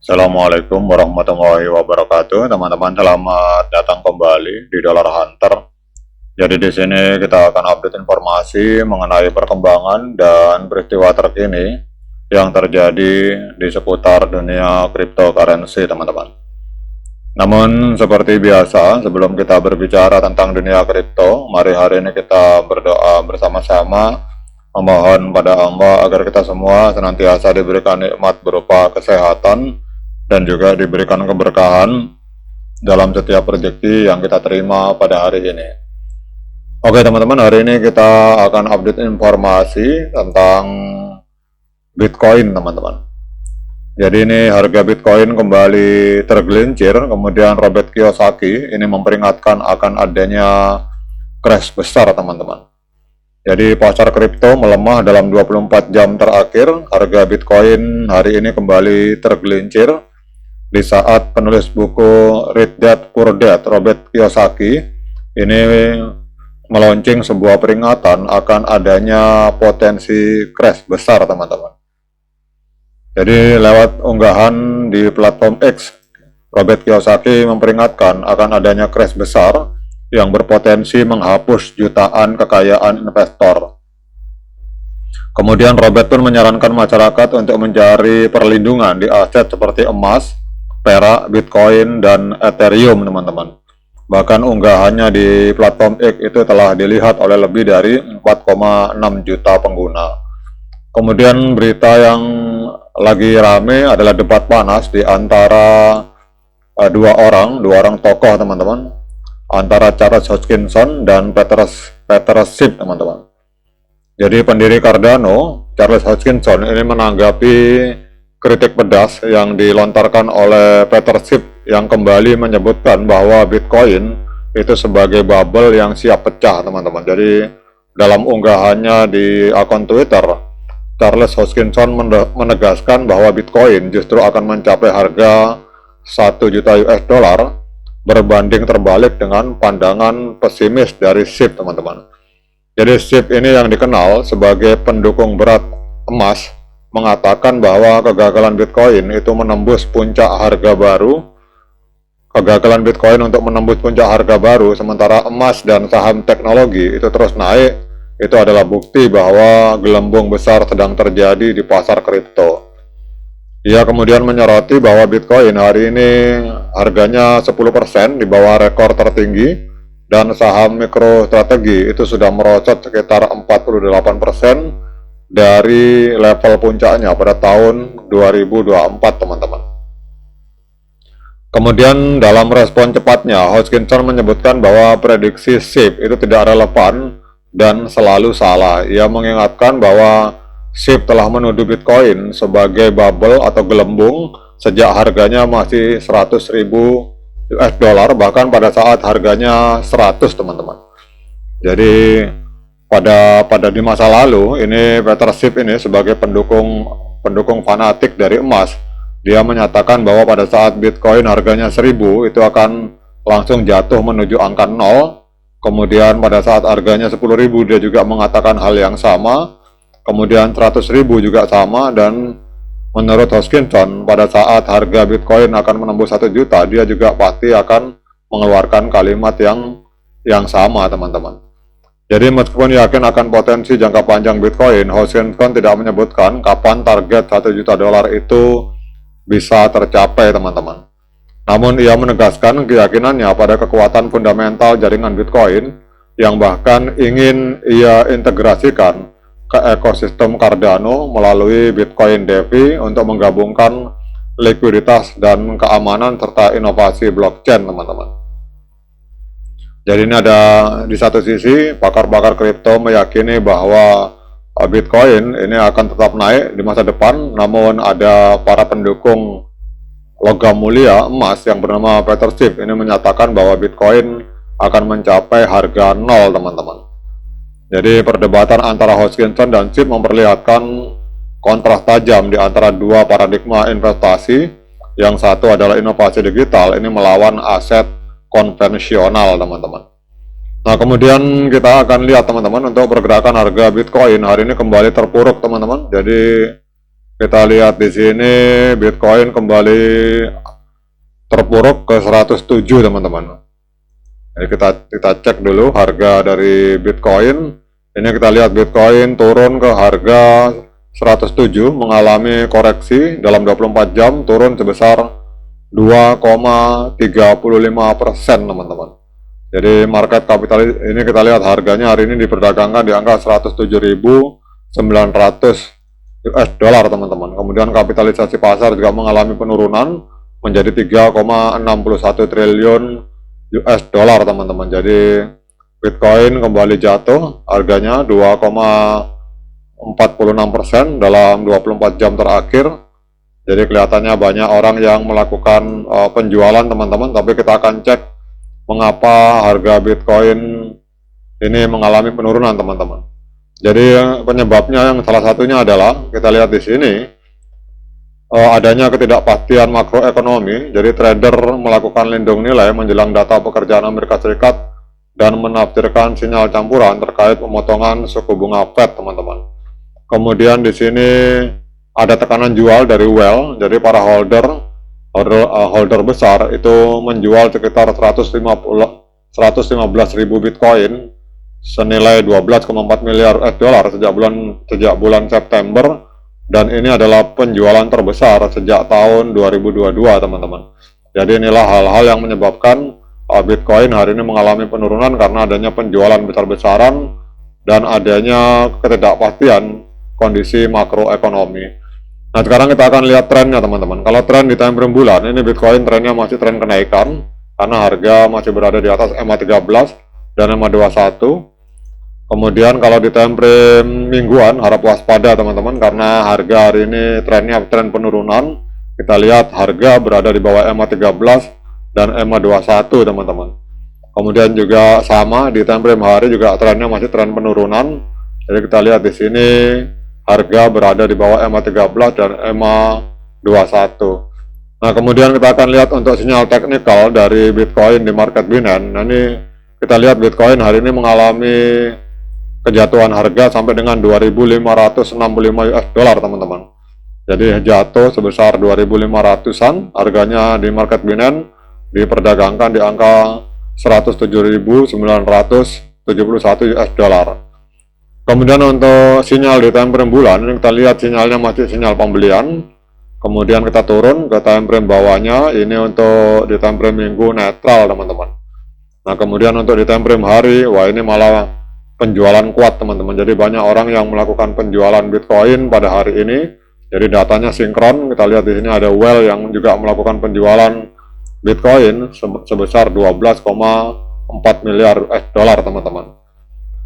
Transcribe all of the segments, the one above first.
Assalamualaikum warahmatullahi wabarakatuh, teman-teman. Selamat datang kembali di Dollar Hunter. Jadi di sini kita akan update informasi mengenai perkembangan dan peristiwa terkini yang terjadi di seputar dunia cryptocurrency, teman-teman. Namun seperti biasa, sebelum kita berbicara tentang dunia kripto, mari hari ini kita berdoa bersama-sama memohon pada Allah agar kita semua senantiasa diberikan nikmat berupa kesehatan dan juga diberikan keberkahan dalam setiap rezeki yang kita terima pada hari ini. Oke teman-teman, hari ini kita akan update informasi tentang Bitcoin, teman-teman. Jadi ini harga Bitcoin kembali tergelincir, kemudian Robert Kiyosaki ini memperingatkan akan adanya crash besar, teman-teman. Jadi pasar kripto melemah dalam 24 jam terakhir. Harga Bitcoin hari ini kembali tergelincir di saat penulis buku Rich Dad Poor Dad Robert Kiyosaki ini meluncing sebuah peringatan akan adanya potensi crash besar, teman-teman. Jadi lewat unggahan di platform X, Robert Kiyosaki memperingatkan akan adanya crash besar yang berpotensi menghapus jutaan kekayaan investor. Kemudian Robert pun menyarankan masyarakat untuk mencari perlindungan di aset seperti emas, perak, Bitcoin, dan Ethereum, teman-teman. Bahkan unggahannya di platform X itu telah dilihat oleh lebih dari 4,6 juta pengguna. Kemudian berita yang lagi rame adalah debat panas di antara dua orang tokoh, teman-teman, antara Charles Hoskinson dan Peter Schiff, teman-teman. Jadi pendiri Cardano, Charles Hoskinson ini menanggapi kritik pedas yang dilontarkan oleh Peter Schiff yang kembali menyebutkan bahwa Bitcoin itu sebagai bubble yang siap pecah, teman-teman. Jadi dalam unggahannya di akun Twitter, Charles Hoskinson menegaskan bahwa Bitcoin justru akan mencapai harga 1 juta US dollar berbanding terbalik dengan pandangan pesimis dari Schiff, teman-teman. Jadi Schiff ini yang dikenal sebagai pendukung berat emas mengatakan bahwa kegagalan Bitcoin itu menembus puncak harga baru. Kegagalan Bitcoin untuk menembus puncak harga baru sementara emas dan saham teknologi itu terus naik, itu adalah bukti bahwa gelembung besar sedang terjadi di pasar kripto. Ia kemudian menyoroti bahwa Bitcoin hari ini harganya 10% di bawah rekor tertinggi dan saham MicroStrategy itu sudah merosot sekitar 48% dari level puncaknya pada tahun 2024, teman-teman. Kemudian dalam respon cepatnya, Hoskinson menyebutkan bahwa prediksi Schiff itu tidak relevan dan selalu salah. Ia mengingatkan bahwa Schiff telah menuduh Bitcoin sebagai bubble atau gelembung sejak harganya masih 100.000 US dollar, bahkan pada saat harganya 100, teman-teman. Jadi pada di masa lalu ini Peter Schiff ini sebagai pendukung fanatik dari emas, dia menyatakan bahwa pada saat Bitcoin harganya 1000 itu akan langsung jatuh menuju angka 0. Kemudian pada saat harganya 10.000 dia juga mengatakan hal yang sama. Kemudian 100.000 juga sama, dan menurut Hoskinson pada saat harga Bitcoin akan menembus 1 juta dia juga pasti akan mengeluarkan kalimat yang sama, teman-teman. Jadi meskipun yakin akan potensi jangka panjang Bitcoin, Hoskinson tidak menyebutkan kapan target 1 juta dolar itu bisa tercapai, teman-teman. Namun ia menegaskan keyakinannya pada kekuatan fundamental jaringan Bitcoin yang bahkan ingin ia integrasikan ke ekosistem Cardano melalui Bitcoin DeFi untuk menggabungkan likuiditas dan keamanan serta inovasi blockchain, teman-teman. Jadi ini ada di satu sisi pakar-pakar kripto meyakini bahwa Bitcoin ini akan tetap naik di masa depan, namun ada para pendukung logam mulia emas yang bernama Peter Schiff ini menyatakan bahwa Bitcoin akan mencapai harga 0, teman-teman. Jadi perdebatan antara Hoskinson dan Schiff memperlihatkan kontras tajam di antara dua paradigma investasi. Yang satu adalah inovasi digital ini melawan aset konvensional, teman-teman. Nah kemudian kita akan lihat, teman-teman, untuk pergerakan harga Bitcoin hari ini kembali terpuruk, teman-teman. Jadi kita lihat di sini Bitcoin kembali terpuruk ke 107 teman-teman. Jadi kita cek dulu harga dari Bitcoin. Ini kita lihat Bitcoin turun ke harga 107, mengalami koreksi dalam 24 jam turun sebesar 2,35% teman-teman. Jadi market kapitalis ini kita lihat harganya hari ini diperdagangkan di angka 107.900 US dollar teman-teman. Kemudian kapitalisasi pasar juga mengalami penurunan menjadi 3,61 triliun US dollar teman-teman. Jadi Bitcoin kembali jatuh harganya 2,46% dalam 24 jam terakhir. Jadi kelihatannya banyak orang yang melakukan penjualan teman-teman, tapi kita akan cek mengapa harga Bitcoin ini mengalami penurunan teman-teman. Jadi penyebabnya yang salah satunya adalah kita lihat di sini adanya ketidakpastian makroekonomi. Jadi trader melakukan lindung nilai menjelang data pekerjaan Amerika Serikat dan menafsirkan sinyal campuran terkait pemotongan suku bunga Fed teman-teman. Kemudian di sini ada tekanan jual dari well, jadi para holder besar itu menjual sekitar 115.000 Bitcoin senilai 12,4 miliar US dollar sejak bulan September, dan ini adalah penjualan terbesar sejak tahun 2022 teman-teman. Jadi inilah hal-hal yang menyebabkan Bitcoin hari ini mengalami penurunan karena adanya penjualan besar-besaran dan adanya ketidakpastian kondisi makroekonomi. Nah sekarang kita akan lihat trennya teman-teman. Kalau tren di time frame bulan, ini Bitcoin trennya masih tren kenaikan karena harga masih berada di atas EMA 13 dan EMA 21. Kemudian kalau di time frame mingguan harap waspada teman-teman, karena harga hari ini trennya tren penurunan. Kita lihat harga berada di bawah EMA 13 dan EMA 21 teman-teman. Kemudian juga sama di time frame hari juga trennya masih tren penurunan. Jadi kita lihat di sini harga berada di bawah EMA 13 dan EMA 21. Nah kemudian kita akan lihat untuk sinyal teknikal dari Bitcoin di market Binance. Nah ini kita lihat Bitcoin hari ini mengalami kejatuhan harga sampai dengan 2.565 US dollar teman-teman. Jadi jatuh sebesar 2.500-an harganya di market Binance, diperdagangkan di angka 107.971 US dollar. Kemudian untuk sinyal di time frame bulan, ini kita lihat sinyalnya masih sinyal pembelian. Kemudian kita turun ke time frame bawahnya, ini untuk di time frame minggu netral teman-teman. Nah kemudian untuk di time frame hari, wah ini malah penjualan kuat teman-teman. Jadi banyak orang yang melakukan penjualan Bitcoin pada hari ini. Jadi datanya sinkron. Kita lihat di sini ada well yang juga melakukan penjualan Bitcoin sebesar 12,4 miliar US dollar teman-teman.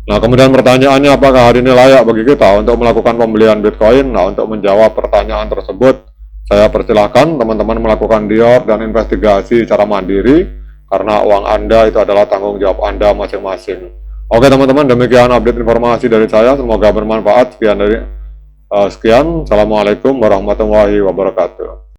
Nah kemudian pertanyaannya, apakah hari ini layak bagi kita untuk melakukan pembelian Bitcoin? Nah untuk menjawab pertanyaan tersebut, saya persilahkan teman-teman melakukan dialog dan investigasi secara mandiri, karena uang Anda itu adalah tanggung jawab Anda masing-masing. Oke teman-teman, demikian update informasi dari saya, semoga bermanfaat. Sekian, Assalamualaikum warahmatullahi wabarakatuh.